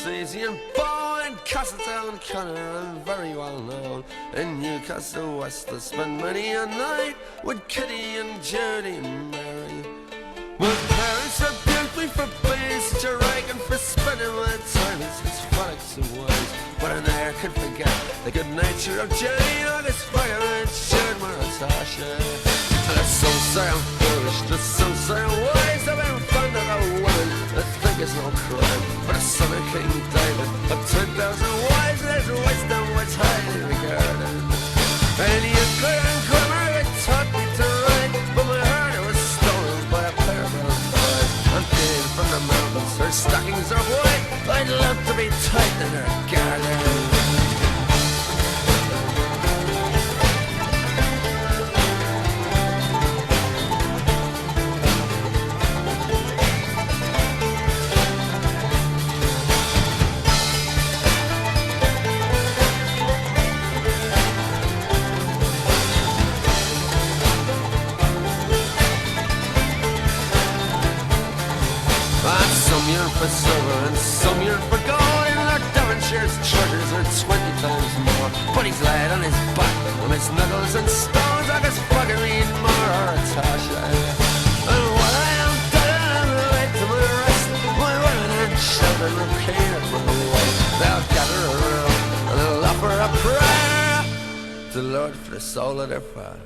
Seasian born in Castletown, Connor, and very well known in Newcastle West. I spent many a night with Kitty and Judy and Mary. My parents rebuked me for being such a rag and for spending my time in such frolics and ways. But I never could forget the good nature of Jane or this fire and shared my Natasha. And the some say I'm foolish, the some say I'm wise. I've been fond of a woman I think it's no crime. But the son of King David of 10,000 wives, there's wisdom which highly regarded. And you couldn't come or it taught me to ride, but my heart was stolen by a pair of brown eyes. I'm came from the mountains, her stockings are white. I'd love to be tight in her garden. Some yearn for silver and some yearn for gold, and Lord Devonshire's treasures are 20 times more. But he's laid on his back with his knuckles and stones like his fucking need more or a Tasha. And when I am dead and I'm laid to my rest, my women and children will clean up my way. They'll gather around and they'll offer a prayer to the Lord for the soul of their father.